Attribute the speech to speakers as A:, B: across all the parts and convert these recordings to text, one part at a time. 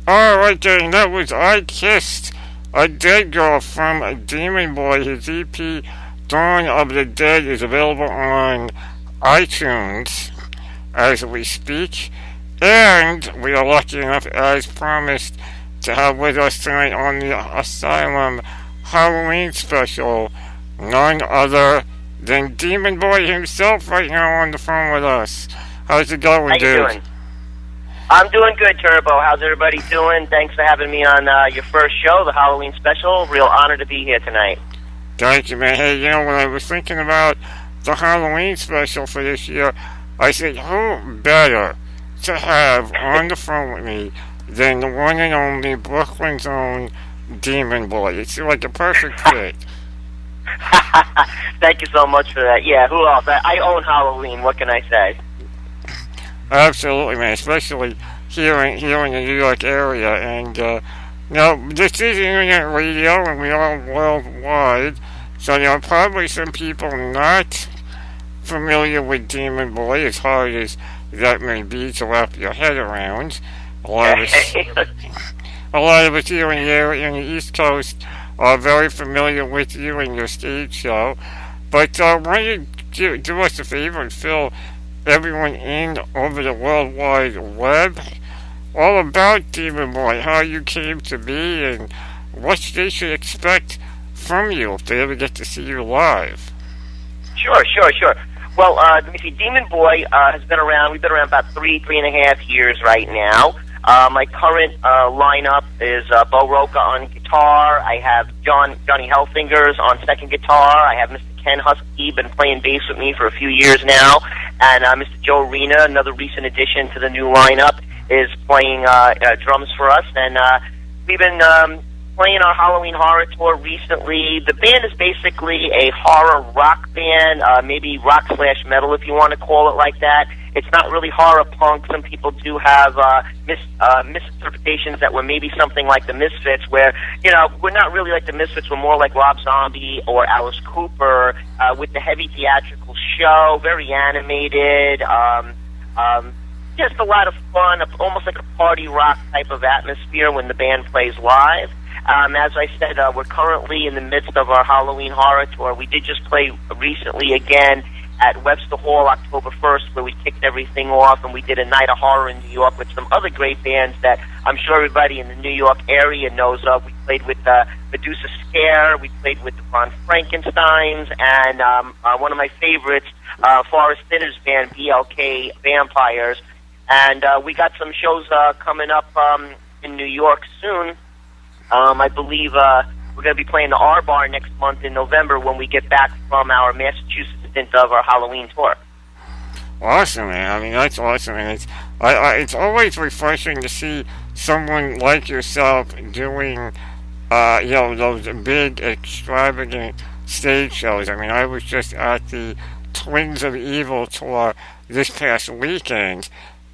A: Alright, gang, that was I Kissed a Dead Girl from Demon Boy. His EP, Dawn of the Dead, is available on iTunes as we speak. And we are lucky enough, as promised, to have with us tonight on the Asylum Halloween special none other than Demon Boy himself right now on the phone with us. How's it going, dude?
B: How you doing? I'm doing good, Turbo. How's everybody doing? Thanks for having me on your first show, the Halloween special. Real honor to be here tonight.
A: Thank you, man. Hey, you know, when I was thinking about the Halloween special for this year, I said, who better to have on the phone with me than the one and only Brooklyn's own Demon Boy? It's like a perfect fit.
B: Thank you so much for that. Yeah, who else? I own Halloween. What can I say?
A: Absolutely, man. Especially here in the New York area. And, this is internet radio, and we are worldwide. So there are probably some people not familiar with Demon Boy, as hard as that may be to wrap your head around. A lot of us here in the area, in the East Coast, are very familiar with you and your stage show. But why don't you do us a favor and fill everyone in over the World Wide Web all about Demon Boy, how you came to be, and what they should expect from you if they ever get to see you live.
B: Sure. Well, let me see. Demon Boy has been around. We've been around about three and a half years right now. My current lineup is Bo Roca on guitar. I have Johnny Hellfingers on second guitar. I have Mr. Ken Husky, been playing bass with me for a few years now. And Mr. Joe Arena, another recent addition to the new lineup, is playing drums for us. And we've been playing our Halloween Horror Tour recently. The band is basically a horror rock band, maybe rock/metal if you want to call it like that. It's not really horror punk. Some people do have misinterpretations that we're maybe something like the Misfits, where, you know, we're not really like the Misfits. We're more like Rob Zombie or Alice Cooper, with the heavy theatrical show, very animated, just a lot of fun, almost like a party rock type of atmosphere when the band plays live. As I said, we're currently in the midst of our Halloween Horror Tour. We did just play recently again at Webster Hall October 1st, where we kicked everything off, and we did a night of horror in New York with some other great bands that I'm sure everybody in the New York area knows of. We played with Medusa Scare, we played with the Von Frankensteins, and one of my favorites, Forrest Thinner's band, BLK Vampires. And we got some shows coming up in New York soon. I believe we're going to be playing the R Bar next month in November when we get back from our Massachusetts stint of our Halloween tour.
A: Awesome, man. I mean, that's awesome. And it's always refreshing to see someone like yourself doing, those big, extravagant stage shows. I mean, I was just at the Twins of Evil tour this past weekend,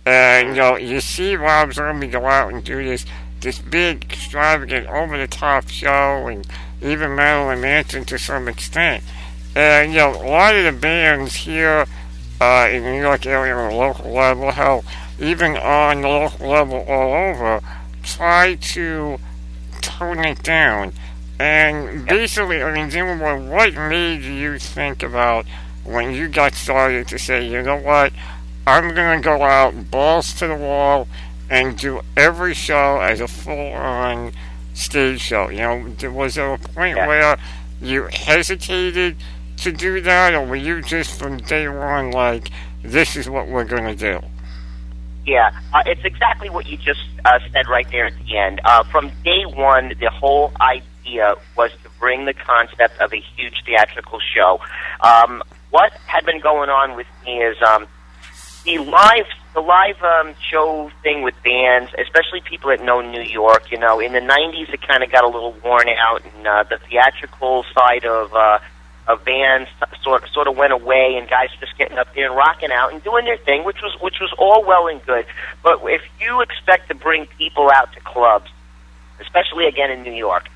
A: and, you see Rob Zombie go out and do this big, extravagant, over-the-top show, and even Marilyn Manson to some extent. And, a lot of the bands here in the New York area on the local level, hell, even on the local level all over, try to tone it down. And basically, I mean, Demon Boy, what made you think about when you got started to say, you know what, I'm going to go out, balls to the wall, and do every show as a full-on stage show? Was there a point where you hesitated to do that, or were you just from day one like, this is what we're going to do?
B: Yeah, it's exactly what you just said right there at the end. From day one, the whole idea was to bring the concept of a huge theatrical show. What had been going on with me is the live show thing with bands, especially people that know New York. In the 90s, it kind of got a little worn out, and the theatrical side of bands sort of went away, and guys just getting up there and rocking out and doing their thing, which was all well and good. But if you expect to bring people out to clubs, especially again in New York,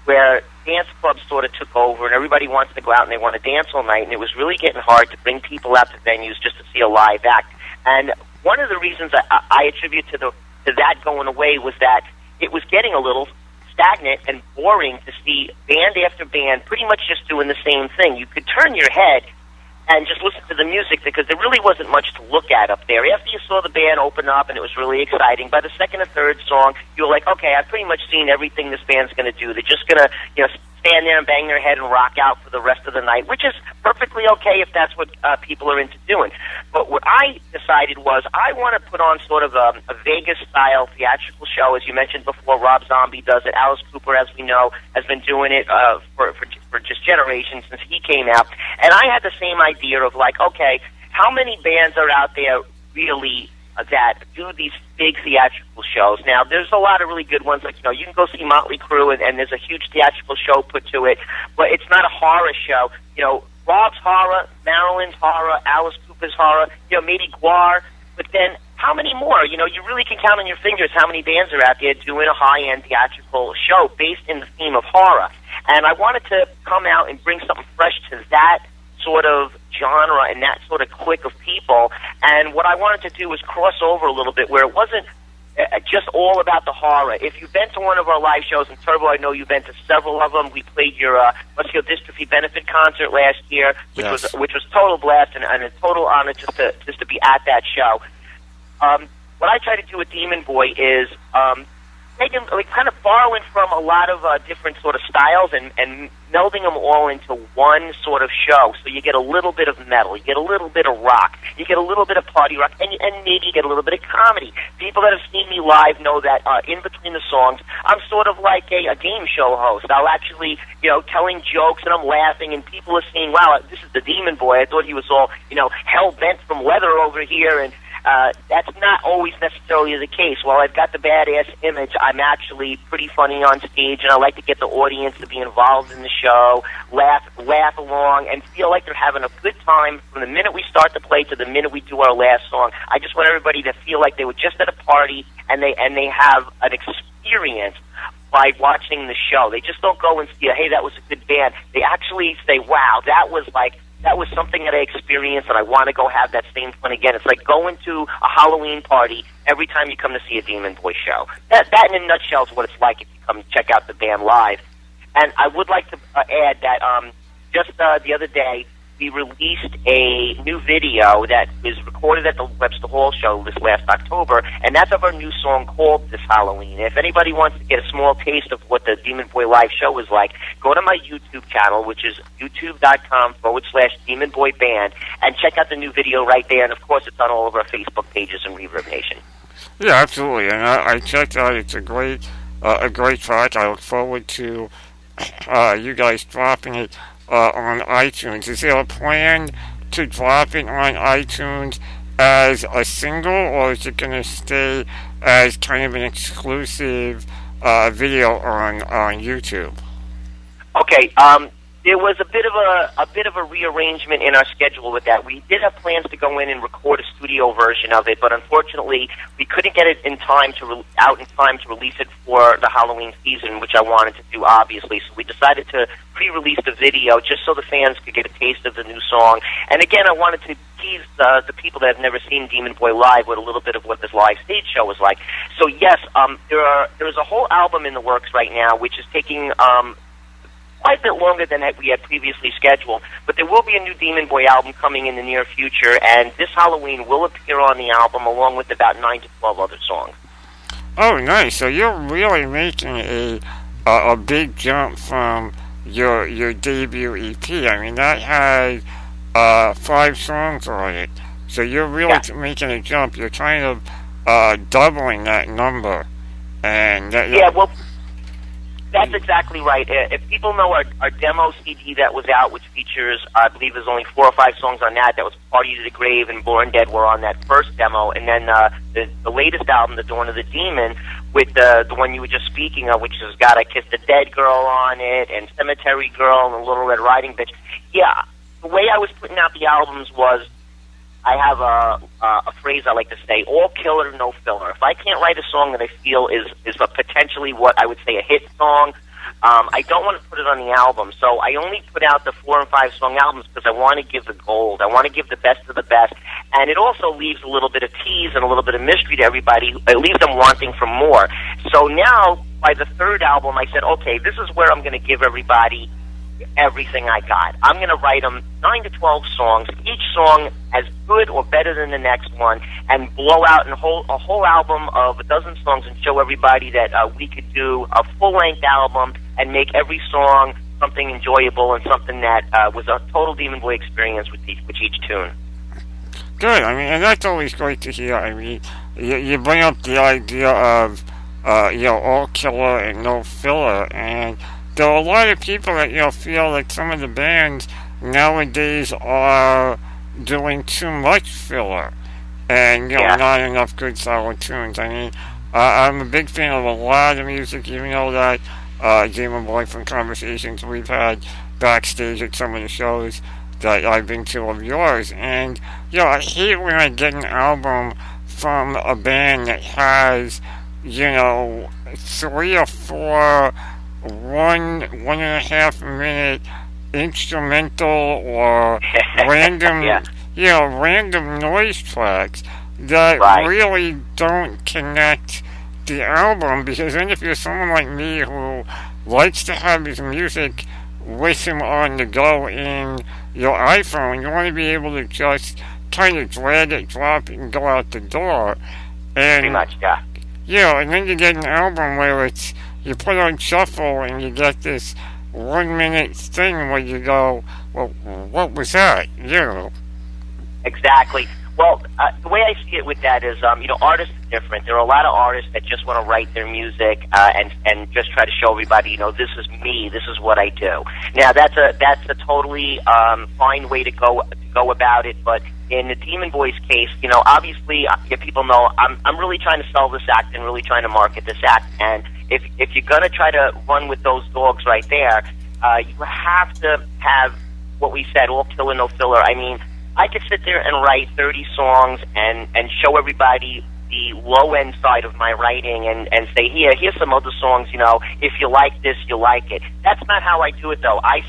B: where dance clubs sort of took over and everybody wants to go out and they want to dance all night, and it was really getting hard to bring people out to venues just to see a live act. And one of the reasons I attribute to the to that going away was that it was getting a little stagnant and boring to see band after band pretty much just doing the same thing. You could turn your head and just listen to the music because there really wasn't much to look at up there. After you saw the band open up and it was really exciting, by the second or third song, you were like, okay, I've pretty much seen everything this band's going to do. They're just going to, stand there and bang their head and rock out for the rest of the night, which is perfectly okay if that's what people are into doing. But what I decided was I want to put on sort of a Vegas-style theatrical show. As you mentioned before, Rob Zombie does it. Alice Cooper, as we know, has been doing it for just generations since he came out. And I had the same idea of like, okay, how many bands are out there really that do these big theatrical shows? Now, there's a lot of really good ones. Like, you can go see Motley Crue, and there's a huge theatrical show put to it, but it's not a horror show. Rob's horror, Marilyn's horror, Alice Cooper's horror, maybe Guar, but then how many more? You really can count on your fingers how many bands are out there doing a high-end theatrical show based in the theme of horror. And I wanted to come out and bring something fresh to that sort of genre and that sort of clique of people. And what I wanted to do was cross over a little bit where it wasn't just all about the horror. If you've been to one of our live shows, and Turbo, I know you've been to several of them. We played your muscular dystrophy benefit concert last year, which was total blast and a total honor just to be at that show. What I try to do with Demon Boy is kind of borrowing from a lot of different sort of styles and melding them all into one sort of show. So you get a little bit of metal, you get a little bit of rock, you get a little bit of party rock, and maybe you get a little bit of comedy. People that have seen me live know that in between the songs, I'm sort of like a game show host. I'll actually, telling jokes and I'm laughing, and people are saying, wow, this is the Demon Boy. I thought he was all, hell-bent from leather over here, and that's not always necessarily the case. While I've got the badass image, I'm actually pretty funny on stage, and I like to get the audience to be involved in the show, laugh along, and feel like they're having a good time from the minute we start to play to the minute we do our last song. I just want everybody to feel like they were just at a party, and they have an experience by watching the show. They just don't go and see, hey, that was a good band. They actually say, wow, that was something that I experienced, and I want to go have that same fun again. It's like going to a Halloween party every time you come to see a Demon Boy show. That in a nutshell is what it's like if you come check out the band live. And I would like to add that just the other day, we released a new video that was recorded at the Webster Hall show this last October, and that's of our new song called This Halloween. If anybody wants to get a small taste of what the Demon Boy live show is like, go to my YouTube channel, which is youtube.com/Demon Boy Band, and check out the new video right there. And of course, it's on all of our Facebook pages and Reverb Nation.
A: Yeah, absolutely. And I checked out. It's a great track. I look forward to you guys dropping it on iTunes. Is there a plan to drop it on iTunes as a single, or is it going to stay as kind of an exclusive video on YouTube?
B: Okay, there was a bit of a rearrangement in our schedule with that. We did have plans to go in and record a studio version of it, but unfortunately, we couldn't get it in time to release it for the Halloween season, which I wanted to do, obviously. So we decided to pre-release the video just so the fans could get a taste of the new song. And again, I wanted to tease the people that have never seen Demon Boy live with a little bit of what this live stage show was like. So yes, there's a whole album in the works right now, which is taking quite a bit longer than we had previously scheduled, but there will be a new Demon Boy album coming in the near future, and This Halloween will appear on the album along with about 9 to 12 other songs.
A: Oh, nice. So you're really making a big jump from your debut EP. I mean, that had 5 songs on it. So you're really making a jump. You're kind of doubling that number. And
B: well, that's exactly right. If people know our demo CD that was out, which features, I believe there's only 4 or 5 songs on that was Party to the Grave and Born Dead were on that first demo, and then the latest album, The Dawn of the Demon, with the one you were just speaking of, which has got I Kissed a Dead Girl on it, and Cemetery Girl, and Little Red Riding Bitch. Yeah, the way I was putting out the albums was, I have a phrase I like to say, all killer, no filler. If I can't write a song that I feel is potentially what I would say a hit song, I don't want to put it on the album, so I only put out the 4 and 5 song albums because I want to give the gold. I want to give the best of the best, and it also leaves a little bit of tease and a little bit of mystery to everybody. It leaves them wanting for more. So now, by the 3rd album, I said, okay, this is where I'm going to give everybody everything I got. I'm going to write them 9 to 12 songs, each song as good or better than the next one, and blow out a whole album of a dozen songs and show everybody that we could do a full-length album and make every song something enjoyable and something that was a total Demon Boy experience with each tune.
A: Good. I mean, and that's always great to hear. I mean, you bring up the idea of, all killer and no filler, and there are a lot of people that, feel like some of the bands nowadays are doing too much filler and, not enough good solid tunes. I mean, I'm a big fan of a lot of music, even though that Demon Boy from conversations we've had backstage at some of the shows that I've been to of yours. And, I hate when I get an album from a band that has, 3 or 4 1.5 minute instrumental or random, random noise tracks that really don't connect the album. Because then if you're someone like me who likes to have his music with him on the go in your iPhone, you want to be able to just kind of drag it, drop it, and go out the door. And,
B: pretty much, yeah.
A: Yeah, and then you get an album where you put on shuffle and you get this 1 minute thing where you go, well, what was that?
B: Exactly. Well, the way I see it with that is, artists are different. There are a lot of artists that just want to write their music and just try to show everybody, this is me, this is what I do. Now, that's a totally fine way to go about it, but in the Demon Boys case, obviously, people know I'm really trying to sell this act and really trying to market this act, and if you're going to try to run with those dogs right there, you have to have what we said, all killer, no filler. I mean, I could sit there and write 30 songs and show everybody the low-end side of my writing and say, here's some other songs, if you like this, you like it. That's not how I do it, though. I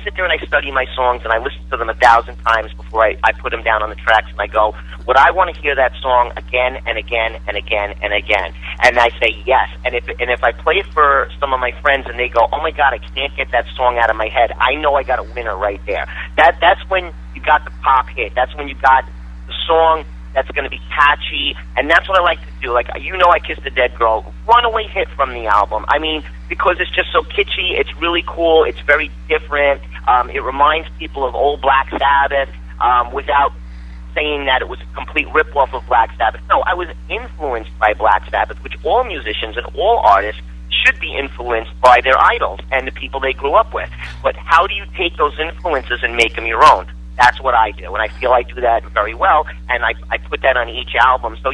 B: sit there and I study my songs and I listen to them 1,000 times before I put them down on the tracks, and I go, would I want to hear that song again and again and again and again? And I say yes. And if I play it for some of my friends and they go, oh my God, I can't get that song out of my head, I know I got a winner right there. That's when you got the pop hit. That's when you got the song that's going to be catchy, and that's what I like to do. Like, I Kissed a Dead Girl, runaway hit from the album. I mean, because it's just so kitschy, it's really cool, it's very different, it reminds people of old Black Sabbath, without saying that it was a complete rip-off of Black Sabbath. No, I was influenced by Black Sabbath, which all musicians and all artists should be influenced by their idols and the people they grew up with. But how do you take those influences and make them your own? That's what I do, and I feel I do that very well, and I put that on each album. So,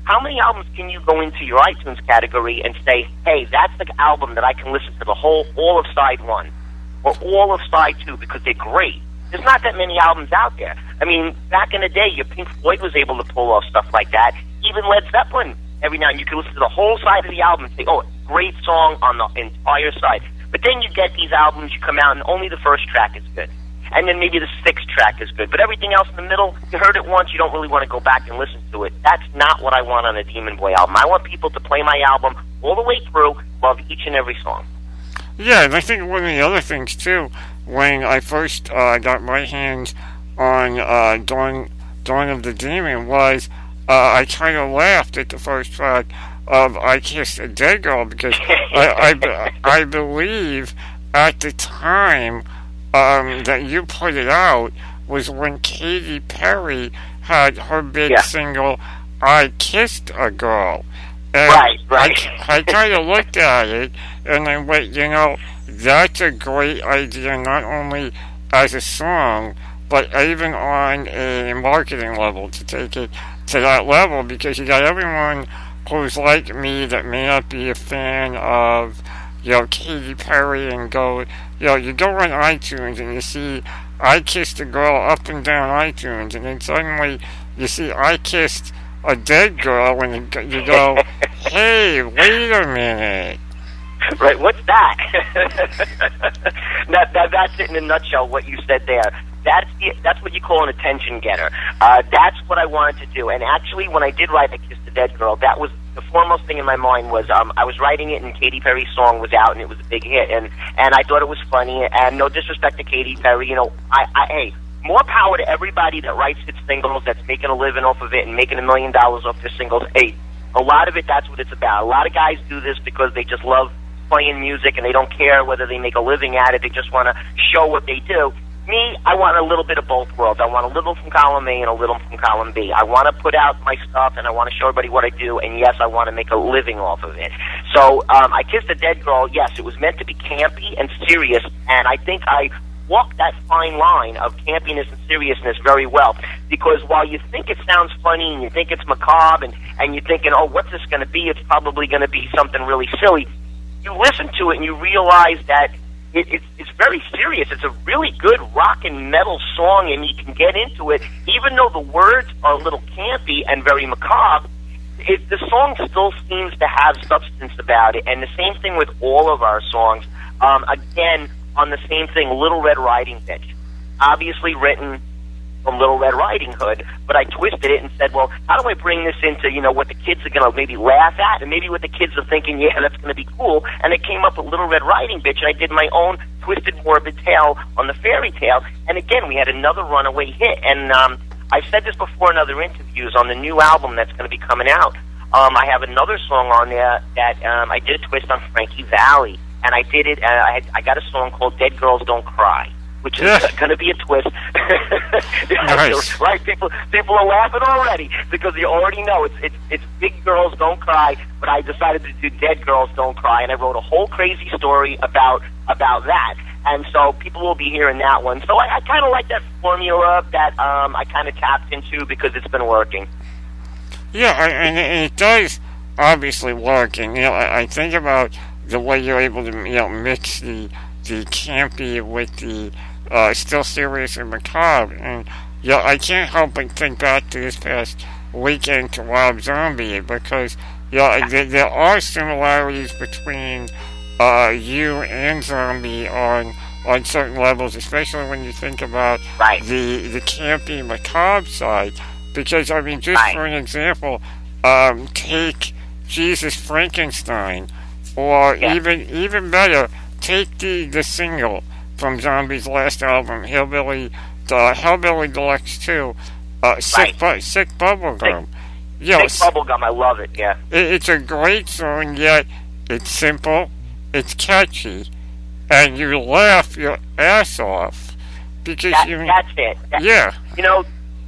B: how many albums can you go into your iTunes category and say, hey, that's the album that I can listen to all of side 1 or all of side 2 because they're great? There's not that many albums out there. I mean, back in the day, your Pink Floyd was able to pull off stuff like that. Even Led Zeppelin, every now and then you could listen to the whole side of the album and say, oh, great song on the entire side. But then you get these albums, you come out, and only the first track is good. And then maybe the 6th track is good. But everything else in the middle, you heard it once, you don't really want to go back and listen to it. That's not what I want on a Demon Boy album. I want people to play my album all the way through, love each and every song.
A: Yeah, and I think one of the other things, too, when I first got my hands on Dawn of the Demon was I kind of laughed at the first track of I Kissed a Dead Girl because I believe at the time that you put it out was when Katy Perry had her big single, I Kissed a Girl. And
B: right.
A: I kind of looked at it and I went, that's a great idea, not only as a song, but even on a marketing level, to take it to that level, because you got everyone who's like me that may not be a fan of Katy Perry and go, you go on iTunes and you see I Kissed a Girl up and down iTunes, and then suddenly you see I Kissed a Dead Girl, and you go, hey, wait a minute.
B: Right, what's that? That's it in a nutshell, what you said there. That's what you call an attention getter. That's what I wanted to do. And actually, when I did write I Kissed a Dead Girl, that was the foremost thing in my mind was I was writing it and Katy Perry's song was out and it was a big hit. And I thought it was funny. And no disrespect to Katy Perry, you know, hey, more power to everybody that writes hit singles, that's making a living off of it and making $1 million off their singles. Hey, a lot of it, that's what it's about. A lot of guys do this because they just love playing music and they don't care whether they make a living at it. They just want to show what they do. Me, I want a little bit of both worlds. I want a little from column A and a little from column B. I want to put out my stuff and I want to show everybody what I do, and yes, I want to make a living off of it. So I Kissed a Dead Girl, yes, it was meant to be campy and serious, and I think I walk that fine line of campiness and seriousness very well, because while you think it sounds funny and you think it's macabre and you're thinking, oh, what's this going to be? It's probably going to be something really silly. You listen to it and you realize that it's very serious. It's a really good rock and metal song, and you can get into it. Even though the words are a little campy and very macabre, the song still seems to have substance about it, and the same thing with all of our songs. Again, on the same thing, Little Red Riding Hood. Obviously written from Little Red Riding Hood, but I twisted it and said, well, how do I bring this into, you know, what the kids are going to maybe laugh at, and maybe what the kids are thinking, yeah, that's going to be cool, and it came up with Little Red Riding Bitch, and I did my own twisted morbid tale on the fairy tale, and again, we had another runaway hit, and I've said this before in other interviews on the new album that's going to be coming out. I have another song on there that I did a twist on Frankie Valli, and I did it, I got a song called Dead Girls Don't Cry, which is going to be a twist.
A: Nice.
B: Right? People are laughing already because you already know it's Big Girls Don't Cry, but I decided to do Dead Girls Don't Cry, and I wrote a whole crazy story about that. And so people will be hearing that one. So I kind of like that formula that I kind of tapped into because it's been working.
A: Yeah, and it does obviously work. And you know, I think about the way you're able to mix the campy with the still serious and macabre, and I can't help but think back to this past weekend to Rob Zombie, because there are similarities between you and Zombie on certain levels, especially when you think about the campy macabre side. Because I mean, just for an example, take Jesus Frankenstein, or even better, take the single from Zombie's last album, Hellbilly Deluxe 2, Sick Bubblegum.
B: Sick Bubblegum, I love it, yeah.
A: It's a great song, yet it's simple, it's catchy, and you laugh your ass off. Because
B: that's it.
A: Yeah.
B: You know,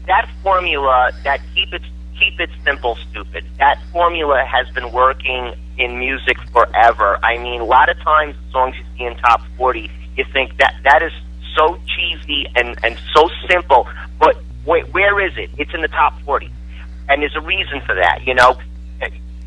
B: that formula, that keep it simple, stupid, that formula has been working in music forever. I mean, a lot of times the songs you see in top 40, you think that is so cheesy and so simple, but wait, where is it? It's in the top 40. And there's a reason for that, you know.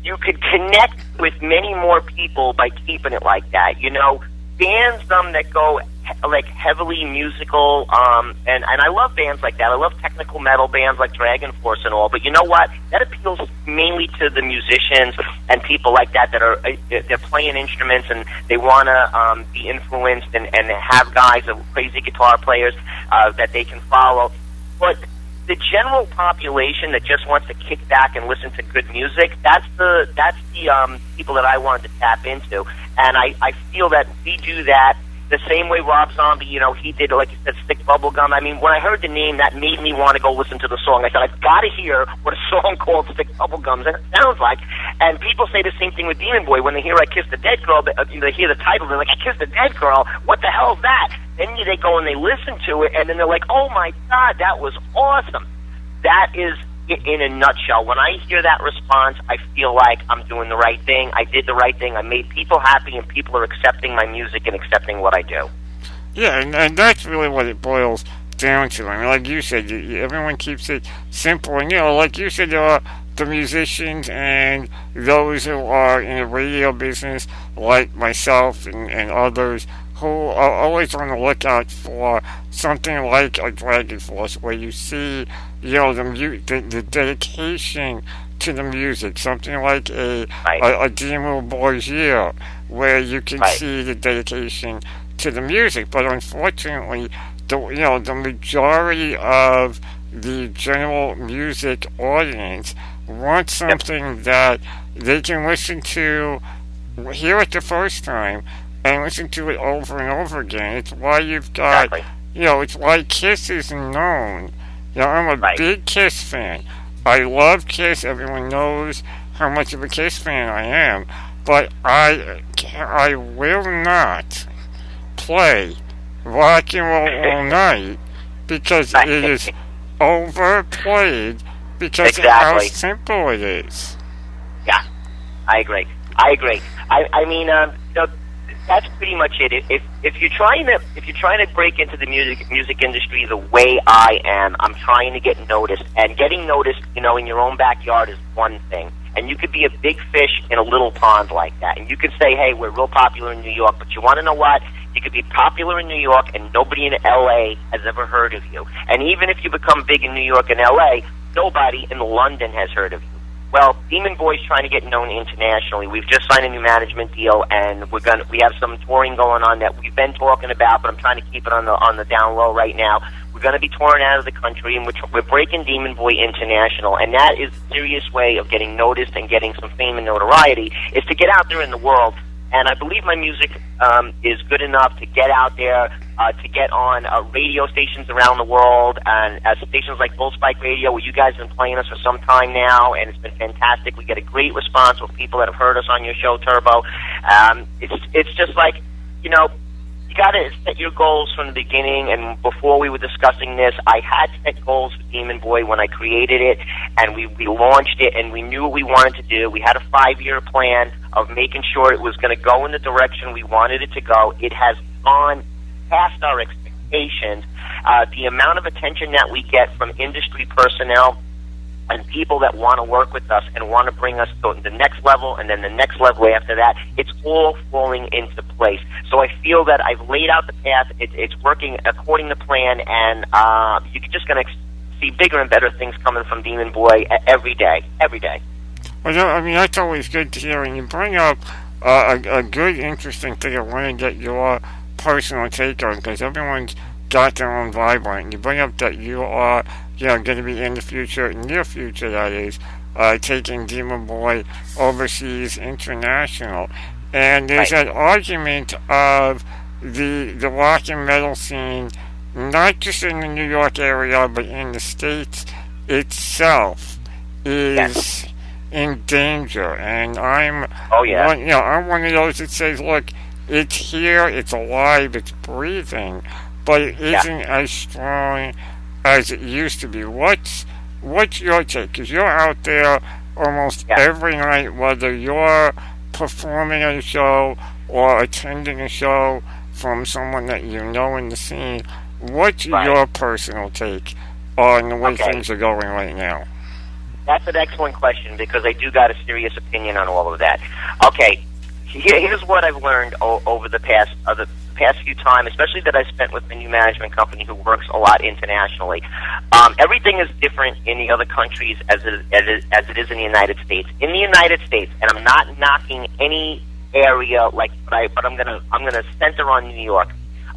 B: You could connect with many more people by keeping it like that. You know, bands that go like heavily musical, and I love bands like that. I love technical metal bands like Dragon Force and all, but you know what? That appeals mainly to the musicians and people like that are they're playing instruments and they want to be influenced and have guys, crazy guitar players that they can follow. But the general population that just wants to kick back and listen to good music, that's the people that I wanted to tap into, and I feel that we do that the same way Rob Zombie, you know, he did, like you said, Stick Bubblegum. I mean, when I heard the name, that made me want to go listen to the song. I said, I've got to hear what a song called Stick Bubblegum sounds like. And people say the same thing with Demon Boy. When they hear I Kissed a Dead Girl, they hear the title, they're like, I Kissed a Dead Girl? What the hell is that? Then they go and they listen to it, and then they're like, oh my God, that was awesome. That is in a nutshell. When I hear that response, I feel like I'm doing the right thing. I did the right thing. I made people happy, and people are accepting my music and accepting what I do.
A: Yeah, and that's really what it boils down to. I mean, like you said, everyone keeps it simple. And, you know, like you said, there are the musicians and those who are in the radio business, like myself and others, who are always on the lookout for something like a Dragon Force, where you see, you know, the dedication to the music, something like a Demo Bourgeois, where you can
B: Right.
A: see the dedication to the music. But unfortunately, the majority of the general music audience want
B: Yep.
A: something that they can listen to, hear it the first time, and listen to it over and over again. It's why you've got,
B: Exactly.
A: it's why Kiss is known. I'm a
B: Right.
A: big Kiss fan. I love Kiss. Everyone knows how much of a Kiss fan I am. But I will not play rock and roll all night because it is overplayed because of how
B: Exactly.
A: simple it is.
B: Yeah, I agree. I agree. I mean, that's pretty much it. If you're trying to break into the music industry the way I am, I'm trying to get noticed, and getting noticed, in your own backyard is one thing, and you could be a big fish in a little pond like that, and you could say, hey, we're real popular in New York, but you want to know what? You could be popular in New York, and nobody in L.A. has ever heard of you, and even if you become big in New York and L.A., nobody in London has heard of you. Well, Demon Boy's trying to get known internationally. We've just signed a new management deal, and we have some touring going on that we've been talking about, but I'm trying to keep it on the down low right now. We're going to be touring out of the country, and we're breaking Demon Boy international, and that is a serious way of getting noticed and getting some fame and notoriety, is to get out there in the world. And I believe my music is good enough to get out there, to get on radio stations around the world, and stations like Bull Spike Radio, where you guys have been playing us for some time now, and it's been fantastic. We get a great response with people that have heard us on your show, Turbo. It's just like, you got to set your goals from the beginning. And before we were discussing this, I had set goals for Demon Boy when I created it, and we launched it, and we knew what we wanted to do. We had a 5-year plan of making sure it was going to go in the direction we wanted it to go. It has gone past our expectations. The amount of attention that we get from industry personnel and people that want to work with us and want to bring us to the next level and then the next level after that, it's all falling into place. So I feel that I've laid out the path. It's working according to plan, and you're just going to see bigger and better things coming from Demon Boy every day. Every day.
A: Well, I mean, that's always good to hear, and you bring up a good, interesting thing I want to get your personal take on, because everyone's got their own vibe on it. You bring up that you are, going to be in the future, near future that is, taking Demon Boy overseas, international. And there's
B: Right.
A: that argument of the rock and metal scene, not just in the New York area, but in the States itself, is
B: Yes.
A: in danger. And I'm
B: Oh, yeah.
A: I'm one of those that says, look, it's here, it's alive, it's breathing, but it isn't as strong as it used to be. What's your take? Because you're out there almost every night, whether you're performing at a show or attending a show from someone that you know in the scene. What's your personal take on the way things are going right now?
B: That's an excellent question, because I do got a serious opinion on all of that. Okay, here's what I've learned over the past few times, especially that I spent with the new management company who works a lot internationally. Everything is different in the other countries as it is in the United States. In the United States, and I'm not knocking any area but I'm gonna center on New York.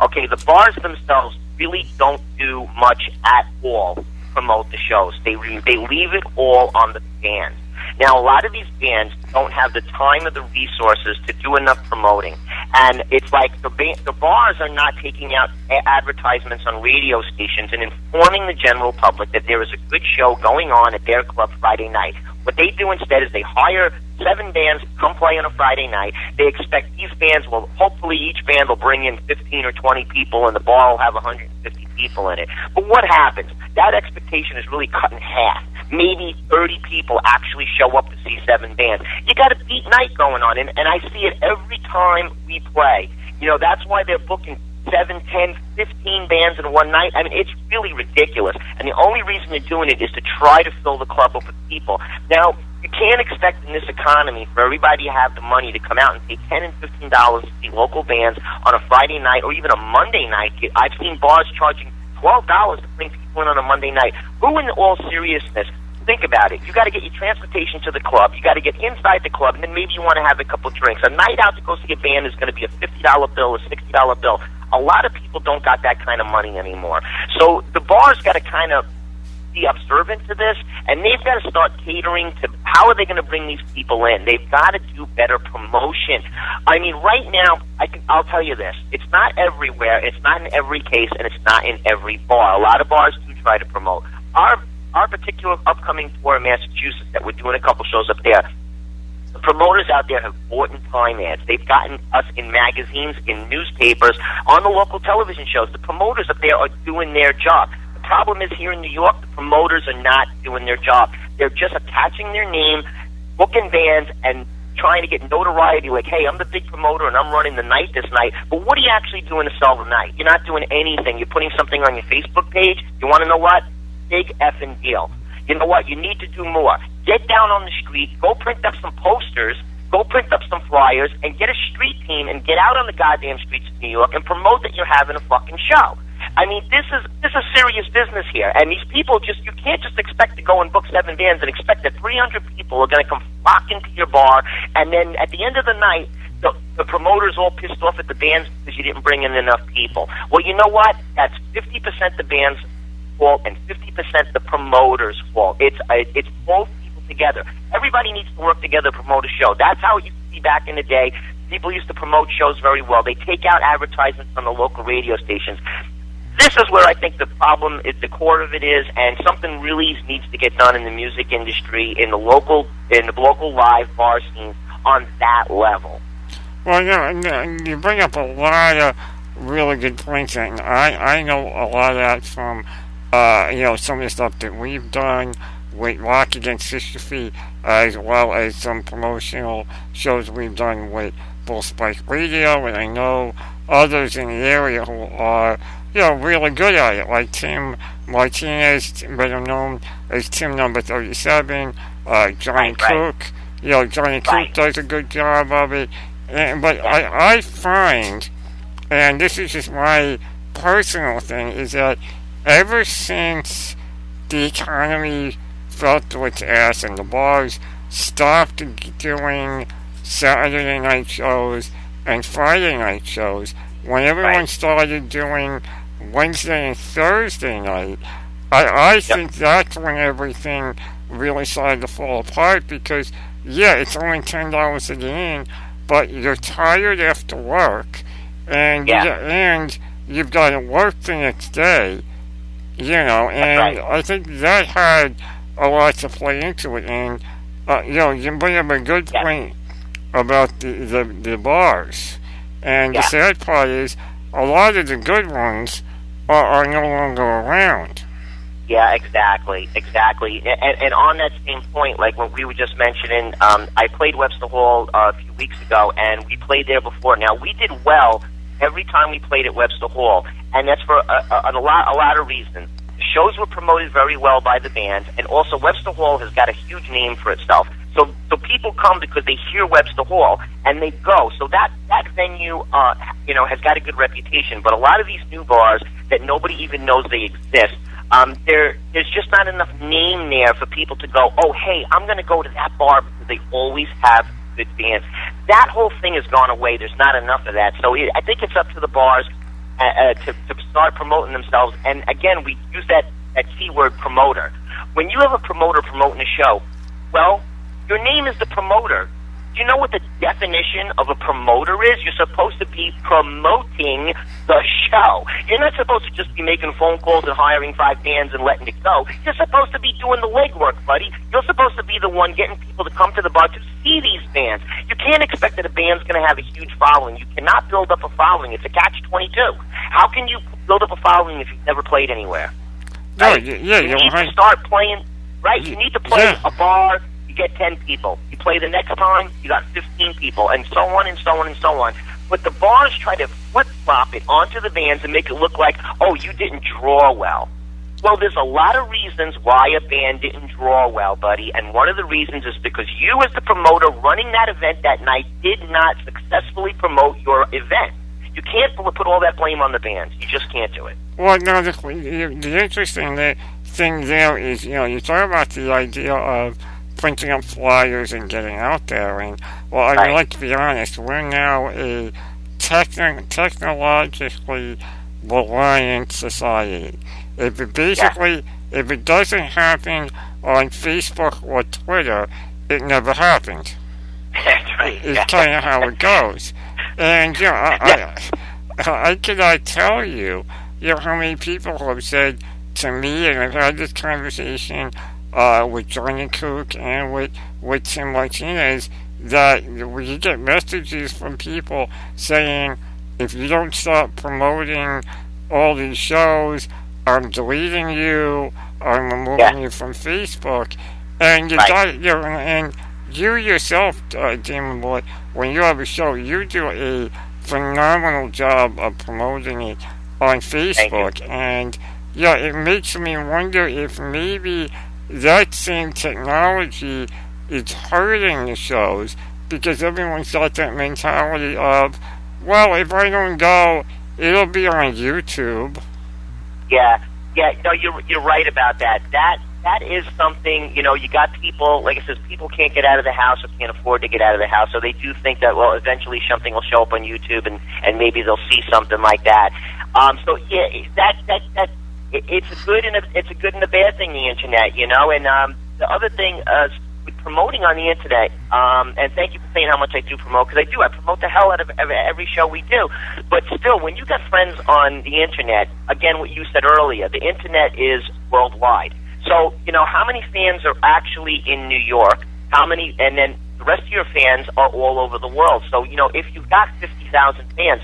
B: Okay, the bars themselves really don't do much at all to promote the shows. They leave it all on the bands. Now, a lot of these bands don't have the time or the resources to do enough promoting. And it's like the bars are not taking out advertisements on radio stations and informing the general public that there is a good show going on at their club Friday night. What they do instead is they hire 7 bands to come play on a Friday night. They expect these bands hopefully each band will bring in 15 or 20 people, and the bar will have 150 people in it. But what happens? That expectation is really cut in half. Maybe 30 people actually show up to see 7 bands. You got a beat night going on, and I see it every time we play. That's why they're booking 7, 10, 15 bands in one night. I mean, it's really ridiculous. And the only reason they're doing it is to try to fill the club up with people. Now, you can't expect in this economy for everybody to have the money to come out and pay $10 and $15 to see local bands on a Friday night or even a Monday night. I've seen bars charging $12 to bring people in on a Monday night. Who, in all seriousness, think about it. You got to get your transportation to the club. You got to get inside the club, and then maybe you want to have a couple drinks. A night out to go see a band is going to be a $50 bill, a $60 bill. A lot of people don't got that kind of money anymore. So the bar's got to kind of be observant to this, and they've got to start catering to how are they going to bring these people in. They've got to do better promotion. I mean, right now, I'll tell you this. It's not everywhere. It's not in every case, and it's not in every bar. A lot of bars do try to promote. Our particular upcoming tour in Massachusetts that we're doing a couple shows up there, the promoters out there have bought in time ads. They've gotten us in magazines, in newspapers, on the local television shows. The promoters up there are doing their job. The problem is here in New York, the promoters are not doing their job. They're just attaching their name, booking bands, and trying to get notoriety like, hey, I'm the big promoter and I'm running the night this night. But what are you actually doing to sell the night? You're not doing anything. You're putting something on your Facebook page. You want to know what? Big effing deal. You know what? You need to do more. Get down on the street, go print up some posters, go print up some flyers, and get a street team and get out on the goddamn streets of New York and promote that you're having a fucking show. I mean, this is serious business here, and these people you can't just expect to go and book 7 bands and expect that 300 people are going to come flock into your bar, and then at the end of the night, the promoters all pissed off at the bands because you didn't bring in enough people. Well, you know what? That's 50% the band's fault and 50% the promoter's fault. It's both people together. Everybody needs to work together to promote a show. That's how it used to be back in the day. People used to promote shows very well. They take out advertisements on the local radio stations. This is where I think the problem is, the core of it is, and something really needs to get done in the music industry, in the local live bar scene on that level.
A: Well, and you bring up a lot of really good points, and I know a lot of that from some of the stuff that we've done with Rock Against Sister Feet, as well as some promotional shows we've done with Bull Spike Radio, and I know others in the area who are really good at it, like Tim Martinez, better known as Tim Number 37, Johnny Cook. Johnny Cook does a good job of it. But I find, and this is just my personal thing, is that ever since the economy fell to its ass and the bars stopped doing Saturday night shows and Friday night shows, when everyone started doing Wednesday and Thursday night, I think that's when everything really started to fall apart, because it's only $10 a get in, but you're tired after work, and you've got to work the next day, and I think that had a lot to play into it. And you bring up a good point about the bars, and the sad part is a lot of the good ones are no longer around.
B: Yeah, exactly. And on that same point, like what we were just mentioning, I played Webster Hall a few weeks ago, and we played there before. Now, we did well every time we played at Webster Hall, and that's for a lot of reasons. The shows were promoted very well by the band, and also Webster Hall has got a huge name for itself. So people come because they hear Webster Hall, and they go. So that venue, has got a good reputation. But a lot of these new bars that nobody even knows they exist, there's just not enough name there for people to go, oh, hey, I'm going to go to that bar because they always have good bands. That whole thing has gone away. There's not enough of that. So I think it's up to the bars to start promoting themselves. And again, we use that keyword promoter. When you have a promoter promoting a show, well, your name is the promoter. Do you know what the definition of a promoter is? You're supposed to be promoting the show. You're not supposed to just be making phone calls and hiring 5 bands and letting it go. You're supposed to be doing the legwork, buddy. You're supposed to be the one getting people to come to the bar to see these bands. You can't expect that a band's going to have a huge following. You cannot build up a following. It's a catch-22. How can you build up a following if you've never played anywhere? Right? You need to start playing, right? You need to play a bar. You get 10 people. You play the next time, you got 15 people, and so on and so on and so on. But the bars try to flip-flop it onto the bands and make it look like, oh, you didn't draw well. Well, there's a lot of reasons why a band didn't draw well, buddy, and one of the reasons is because you, as the promoter running that event that night, did not successfully promote your event. You can't put all that blame on the bands. You just can't do it.
A: Well, no, the interesting thing there is, you talk about the idea of printing up flyers and getting out there. And, well, I mean, let's be honest, we're now a technologically reliant society. If it if it doesn't happen on Facebook or Twitter, it never happened.
B: That's right.
A: It's kind of how it goes. And, I cannot tell you, how many people have said to me, and I've had this conversation with Johnny Cook and with Tim Martinez, that we get messages from people saying, if you don't stop promoting all these shows, I'm deleting you, I'm removing you from Facebook. And you got, and you yourself, Damon Boy, when you have a show, you do a phenomenal job of promoting it on Facebook. And it makes me wonder if maybe that same technology is hurting the shows, because everyone's got that mentality of, well, if I don't go, it'll be on YouTube.
B: Yeah, no, you're right about that. That is something, you got people, like I said, people can't get out of the house or can't afford to get out of the house, so they do think that, well, eventually something will show up on YouTube and maybe they'll see something like that. So yeah, that it's a good and a bad thing, the internet, and the other thing with promoting on the internet, and thank you for saying how much I do promote, because I promote the hell out of every show we do, but still, when you got friends on the internet, again, what you said earlier, the internet is worldwide. So, how many fans are actually in New York? How many, and then the rest of your fans are all over the world. So, if you've got 50,000 fans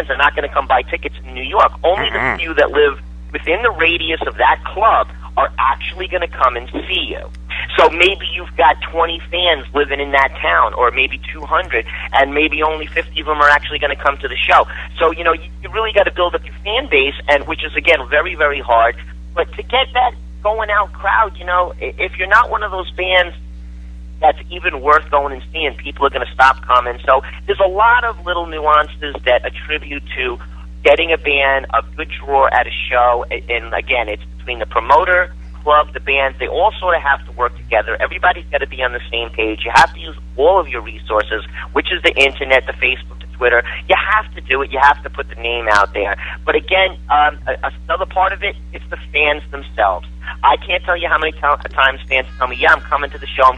B: are not going to come buy tickets in New York. Only the few that live within the radius of that club are actually going to come and see you. So maybe you've got 20 fans living in that town, or maybe 200, and maybe only 50 of them are actually going to come to the show. So, you really got to build up your fan base, and which is, again, very, very hard. But to get that going out crowd, if you're not one of those bands that's even worth going and seeing, people are going to stop coming. So there's a lot of little nuances that attribute to getting a band a good draw at a show. And again, it's between the promoter, club, the band. They all sort of have to work together. Everybody's got to be on the same page. You have to use all of your resources, which is the internet, the Facebook, the Twitter. You have to do it. You have to put the name out there. But again, another part of it is the fans themselves. I can't tell you how many times fans tell me, I'm coming to the show,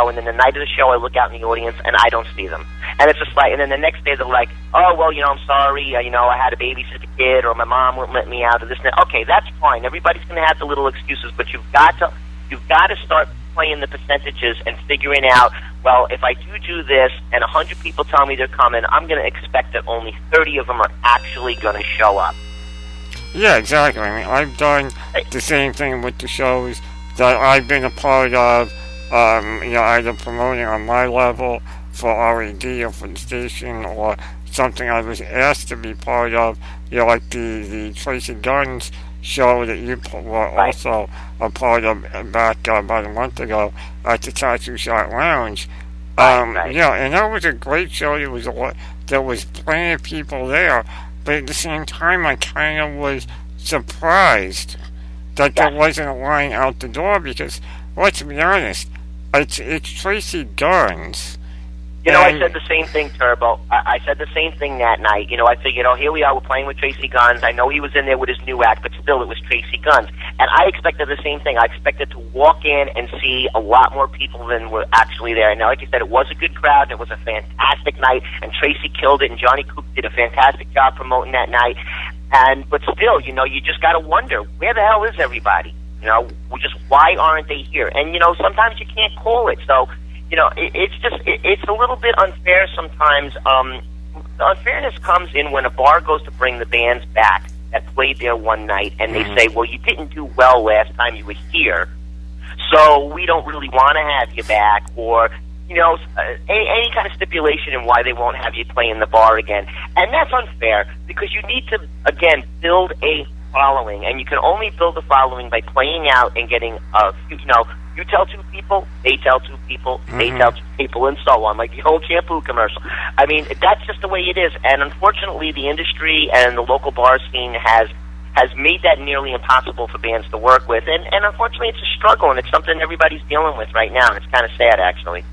B: and then the night of the show I look out in the audience and I don't see them. And it's just like, and then the next day they're like, oh, well, I'm sorry, I had to babysit the kid, or my mom wouldn't let me out, or this and that. Okay, that's fine. Everybody's going to have the little excuses, but you've got to start playing the percentages and figuring out, well, if I do this and 100 people tell me they're coming, I'm going to expect that only 30 of them are actually going to show up.
A: Yeah, exactly. I mean, I've done the same thing with the shows that I've been a part of, either promoting on my level for RED or for the station, or something I was asked to be part of, like the Tracy Guns show that you were also a part of back about a month ago at the Tattoo Shop Lounge. And that was a great show. There was plenty of people there. But at the same time, I kind of was surprised that there wasn't a line out the door, because, let's be honest, it's Tracy Guns.
B: I said the same thing, Turbo. I said the same thing that night. I figured, here we are, we're playing with Tracy Guns. I know he was in there with his new act, but still, it was Tracy Guns. And I expected the same thing. I expected to walk in and see a lot more people than were actually there. And like you said, it was a good crowd, and it was a fantastic night, and Tracy killed it, and Johnny Cook did a fantastic job promoting that night. But still, you just got to wonder, where the hell is everybody? Why aren't they here? And, sometimes you can't call it. So, it's a little bit unfair sometimes. The unfairness comes in when a bar goes to bring the bands back that played there one night, and they say, well, you didn't do well last time you were here, so we don't really want to have you back, or, any kind of stipulation in why they won't have you play in the bar again. And that's unfair, because you need to, again, build a following, and you can only build a following by playing out and getting you tell two people, they tell two people, they tell two people, and so on, like the old shampoo commercial. I mean, that's just the way it is, and unfortunately the industry and the local bar scene has has made that nearly impossible for bands to work with. And unfortunately, it's a struggle, and it's something everybody's dealing with right now, and it's kind of sad, actually.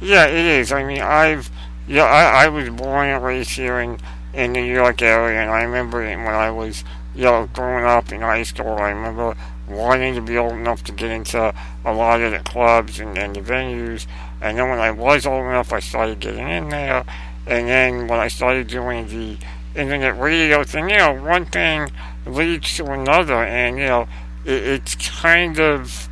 A: Yeah, it is. I mean, I was born and raised here in the New York area, and I remember when I was, growing up in high school, I remember wanting to be old enough to get into a lot of the clubs and the venues. And then when I was old enough, I started getting in there. And then when I started doing the internet radio thing, one thing leads to another. And, it's kind of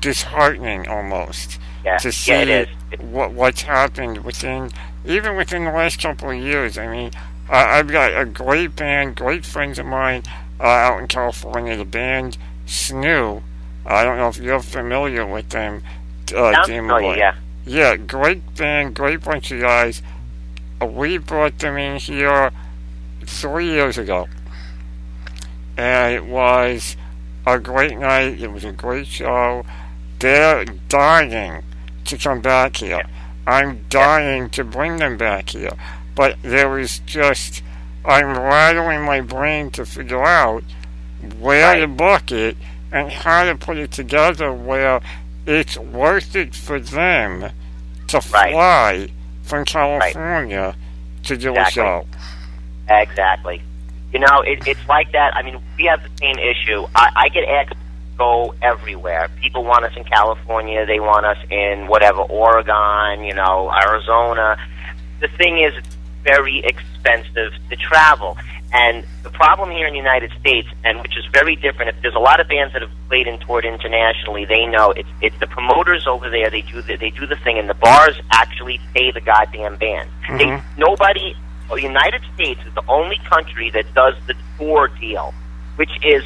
A: disheartening almost to see what's happened even within the last couple of years. I mean, I've got a great band, great friends of mine out in California, the band Snoo. I don't know if you're familiar with them.
B: Yeah.
A: Yeah, great band, great bunch of guys. We brought them in here 3 years ago. And it was a great night. It was a great show. They're dying to come back here. I'm dying to bring them back here. But there is just, I'm rattling my brain to figure out where to book it and how to put it together where it's worth it for them to fly from California to do a show.
B: Exactly. It's like that. I mean, we have the same issue. I get asked to go everywhere. People want us in California. They want us in whatever, Oregon, Arizona. The thing is, it's very expensive to travel. And the problem here in the United States, and which is very different, if there's a lot of bands that have played and toured internationally, they know it's the promoters over there. They do the thing, and the bars actually pay the goddamn band. The United States is the only country that does the tour deal, which is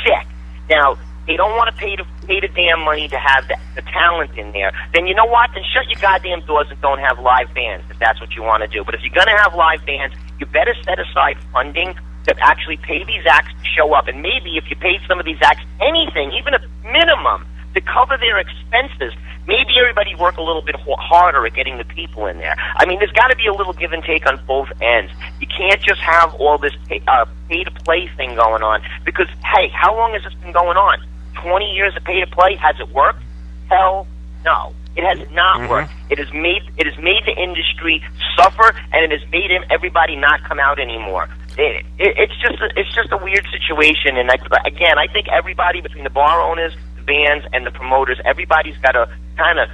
B: sick. Now, they don't want to pay the damn money to have the talent in there. Then you know what? Then shut your goddamn doors and don't have live bands if that's what you want to do. But if you're going to have live bands, you better set aside funding to actually pay these acts to show up. And maybe if you pay some of these acts anything, even a minimum, to cover their expenses, maybe everybody work a little bit harder at getting the people in there. I mean, there's got to be a little give and take on both ends. You can't just have all this pay-to-play thing going on because, hey, how long has this been going on? 20 years of pay-to-play? Has it worked? Hell no. It has not worked. It has made the industry suffer, and it has made everybody not come out anymore. It's just a weird situation. And I think everybody between the bar owners, the bands, and the promoters, everybody's got to kind of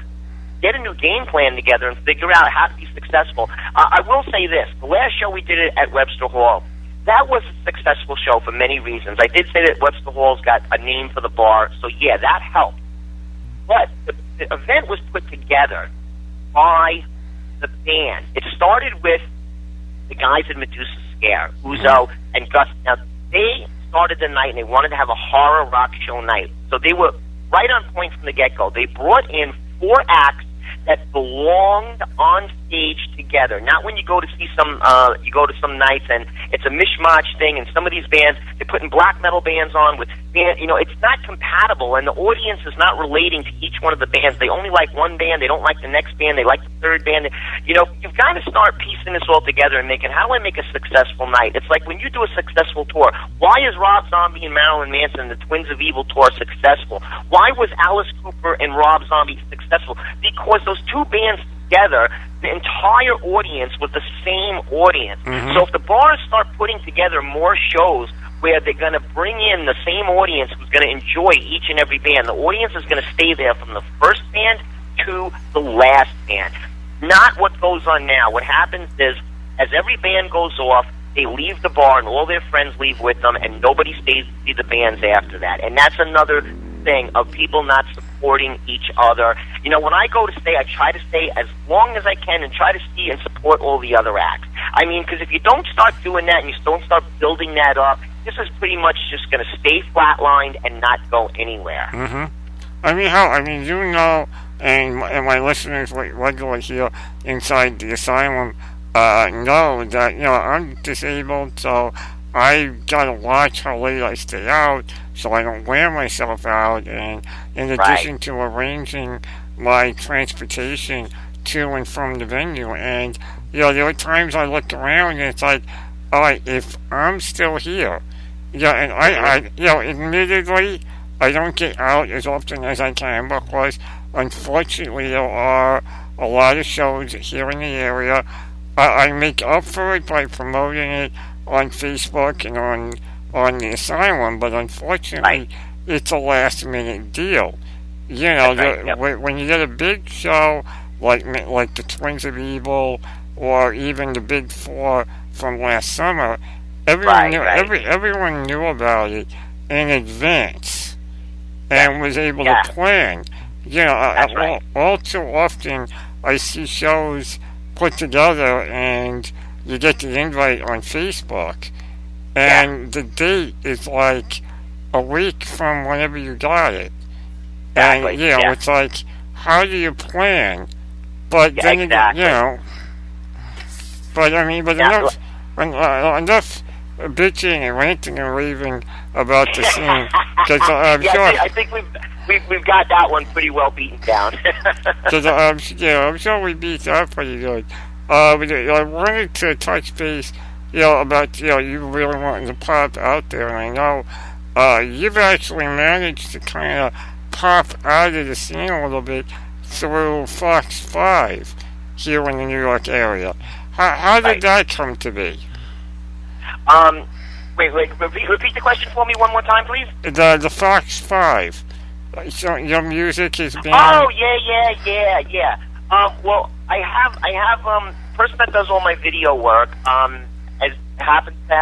B: get a new game plan together and figure out how to be successful. I will say this: the last show we did it at Webster Hall. That was a successful show for many reasons. I did say that Webster Hall's got a name for the bar, so yeah, that helped. But the event was put together by the band. It started with the guys at Medusa Scare, Uzo and Gus. Now, they started the night and they wanted to have a horror rock show night. So they were right on point from the get-go. They brought in 4 acts that belonged on stage together. Not when you go to see some nights and it's a mishmash thing, and some of these bands, they're putting black metal bands on with band, it's not compatible, and the audience is not relating to each one of the bands. They only like one band, they don't like the next band, they like the third band. You've got to start piecing this all together and making, how do I make a successful night? It's like when you do a successful tour, why is Rob Zombie and Marilyn Manson and the Twins of Evil tour successful? Why was Alice Cooper and Rob Zombie successful? Because those two bands together, the entire audience was the same audience. So if the bars start putting together more shows where they're going to bring in the same audience who's going to enjoy each and every band, the audience is going to stay there from the first band to the last band. Not what goes on now. What happens is, as every band goes off, they leave the bar and all their friends leave with them, and nobody stays to see the bands after that. And that's another thing of people not supporting each other. When I go to stay, I try to stay as long as I can and try to see and support all the other acts. I mean, because if you don't start doing that and you don't start building that up, this is pretty much just going to stay flatlined and not go anywhere.
A: I mean, and my listeners regularly here inside the asylum know that, I'm disabled, so I gotta watch how late I stay out so I don't wear myself out, and in addition to arranging my transportation to and from the venue. And there are times I look around and it's like, alright, if I'm still here Yeah, and admittedly, I don't get out as often as I can because, unfortunately, there are a lot of shows here in the area. I make up for it by promoting it on Facebook and on the Asylum, but unfortunately, it's a last minute deal. When you get a big show like the Twins of Evil or even the Big Four from last summer, everyone knew about it in advance and was able to plan. All too often I see shows put together and you get the invite on Facebook and the date is like a week from whenever you got it. And it's like, how do you plan? But then enough bitching and ranting and raving about the scene.
B: I think we've got that one pretty well beaten down.
A: I'm sure we beat that pretty good. I wanted to touch base, about you really wanting to pop out there, and I know you've actually managed to kind of pop out of the scene a little bit through Fox 5 here in the New York area. How did that come to be?
B: Repeat the question for me one more time, please.
A: The Fox 5. So your music is being...
B: Oh, yeah. Well, I have person that does all my video work, I happen to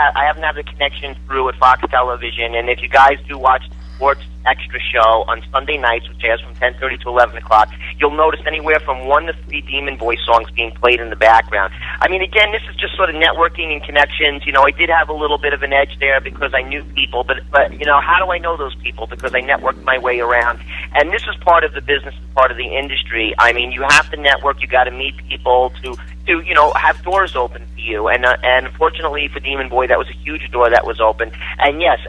B: have a connection through at Fox Television, and if you guys do watch the Sports Extra show on Sunday nights, which airs from 10:30 to 11 o'clock, you'll notice anywhere from 1 to 3 Demon Boy songs being played in the background. I mean, again, this is just sort of networking and connections. I did have a little bit of an edge there because I knew people, but how do I know those people? Because I networked my way around. And this is part of the business and part of the industry. I mean, you have to network, you got to meet people to have doors open for you. And unfortunately for Demon Boy, that was a huge door that was open. And yes,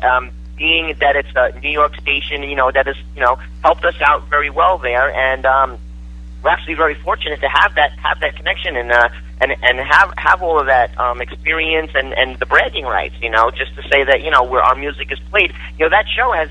B: being that it's a New York station, that has, helped us out very well there, and we're actually very fortunate to have that connection and have all of that experience and the bragging rights, just to say that where our music is played. That show has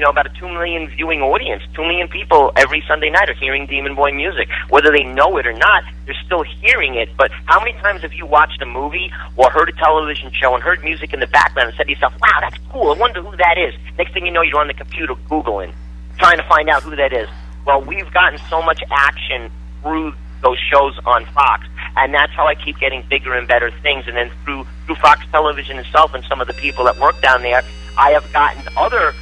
B: about a 2 million viewing audience. 2 million people every Sunday night are hearing Demon Boy music, whether they know it or not. They're still hearing it. But how many times have you watched a movie or heard a television show and heard music in the background and said to yourself, "Wow, that's cool. I wonder who that is." Next thing you know, you're on the computer Googling, trying to find out who that is. Well, we've gotten so much action through those shows on Fox, and that's how I keep getting bigger and better things. And then through Fox Television itself and some of the people that work down there, I have gotten other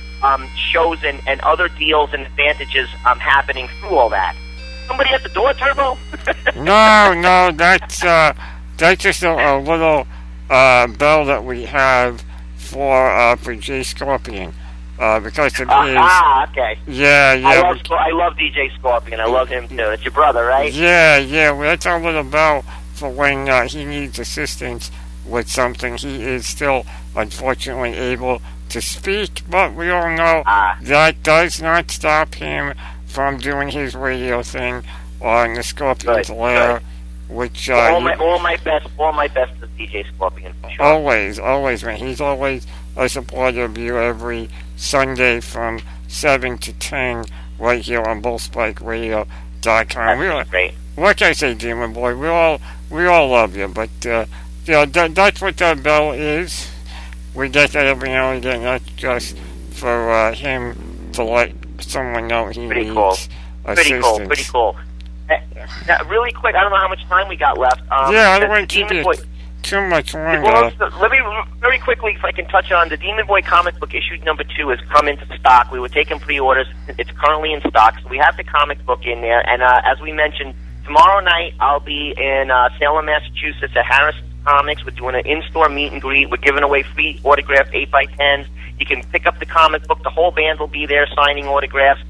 B: shows and other deals and advantages happening through all that. Somebody at the door, Turbo?
A: No, that's just a little bell that we have for J Scorpion. Because it is...
B: okay.
A: Yeah.
B: I love DJ Scorpion. I love him, too. It's your brother, right?
A: Yeah. Well, that's our little bell for when he needs assistance with something. He is still, unfortunately, able to speak, but we all know that does not stop him from doing his radio thing on the Scorpion's Lair, which...
B: all my best to DJ Scorpion, for sure.
A: Always, man. He's always a supporter of you every Sunday from 7 to 10 right here on BullSpikeRadio.com.
B: That's great.
A: Like I say, Demon Boy, we all love you, but that's what that bell is. We get that every now and again, not just for him to let someone know he needs assistance.
B: Pretty cool. Now, really quick, I don't know how much time we got left.
A: I don't want to keep you too much longer.
B: Let me very quickly, if I can touch on the Demon Boy comic book issue number 2 has come into stock. We were taking pre-orders. It's currently in stock, so we have the comic book in there. And as we mentioned, tomorrow night I'll be in Salem, Massachusetts at Harrison Comics. We're doing an in-store meet and greet. We're giving away free autographed 8x10s. You can pick up the comic book. The whole band will be there signing autographs.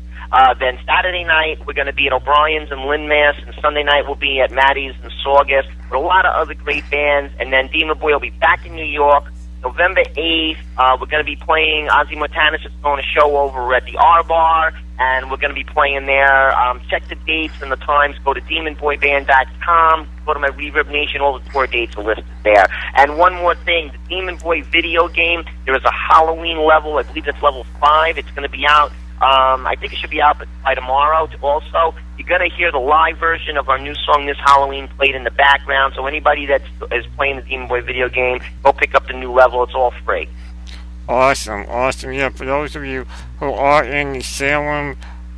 B: Then Saturday night, we're going to be at O'Brien's in Lynn, Mass. And Sunday night, we'll be at Maddie's in Saugus with a lot of other great bands. And then Demon Boy will be back in New York November 8th, we're going to be playing. Ozzy Montanus is throwing a show over at the R Bar, and we're going to be playing there. Check the dates and the times. Go to demonboyband.com. Go to my Reverb Nation. All the tour dates are listed there. And one more thing, the Demon Boy video game, there is a Halloween level. I believe it's level 5. It's going to be out. I think it should be out by tomorrow. Also, you're going to hear the live version of our new song this Halloween played in the background. So anybody that is playing the Demon Boy video game, go pick up the new level. It's all free.
A: Awesome, awesome. Yeah, for those of you who are in the Salem,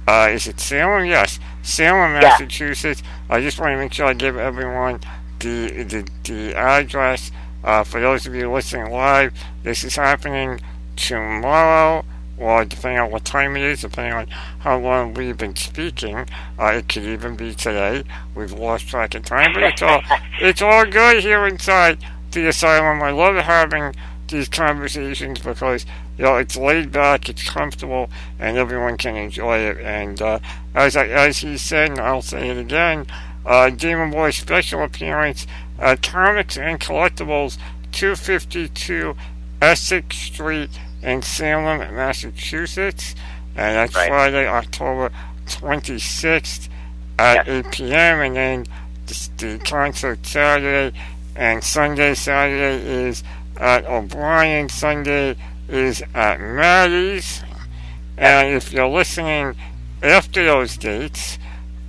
A: is it Salem? Yes, Salem, Massachusetts. I just want to make sure I give everyone the address. For those of you listening live, this is happening tomorrow, or depending on what time it is, depending on how long we've been speaking, it could even be today. We've lost track of time, but it's all good here inside the asylum. I love having these conversations because, you know, it's laid back, it's comfortable, and everyone can enjoy it. And as he said, and I'll say it again, Demon Boy special appearance at Comics and Collectibles, 252 Essex Street in Salem, Massachusetts, and that's Friday, October 26th at 8 p.m. And then the concert Saturday and Sunday. Saturday is at O'Brien, Sunday is at Maddie's. And if you're listening after those dates,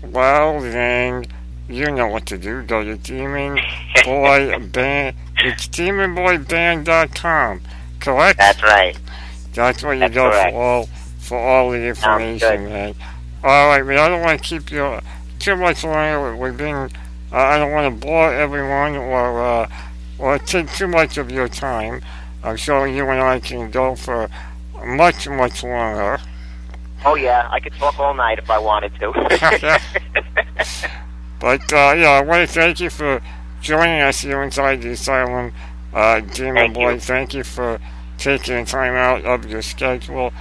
A: well, then you know what to do. Go to Demon Boy Band. It's demonboyband.com. Correct?
B: That's right.
A: That's where you go for all the information, man. All right, man. I don't want to keep you too much longer. We've been. I don't want to bore everyone or take too much of your time. I'm sure you and I can go for much, much longer.
B: Oh yeah, I could talk all night if I wanted to.
A: But yeah, I want to thank you for joining us here inside the asylum, Demon Boy. Thank you for taking time out of your schedule.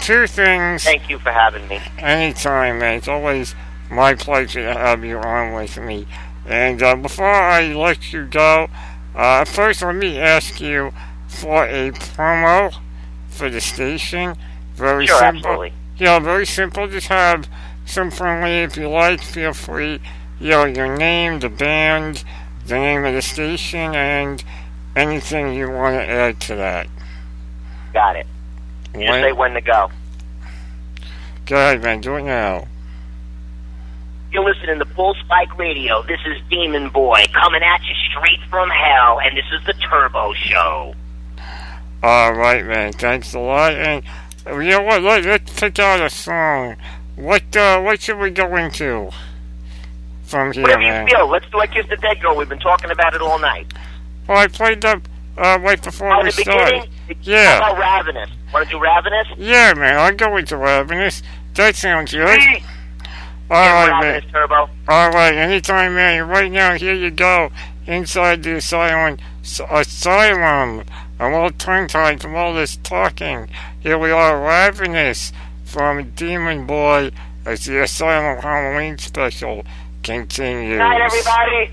A: Two things.
B: Thank you for having me.
A: Anytime, man. It's always my pleasure to have you on with me. And before I let you go, first let me ask you for a promo for the station. Very simple.
B: Absolutely.
A: Yeah, very simple. Just have some friendly, if you like, feel free. You know, your name, the band, the name of the station, and anything you want to add to that.
B: Got it. Just say when to go.
A: Go ahead, man. Do it now.
B: You're listening to Full Spike Radio. This is Demon Boy coming at you straight from hell, and this is the Turbo Show.
A: All right, man. Thanks a lot. And you know what? Let's pick out a song. What should we go into from here,
B: Whatever
A: man?
B: you feel. Let's do I Kiss the Dead Girl. We've been talking about it all night.
A: Well, I played that right before we started. Yeah.
B: How about Ravenous? Want to do Ravenous?
A: Yeah, man. I'll go into Ravenous. That sounds good. All right, man.
B: Turbo.
A: All right, anytime, man. Right now, here you go. Inside the asylum. I'm all tongue-tied from all this talking. Here we are, Ravenous from Demon Boy as the Asylum Halloween special continues.
B: Good night, everybody.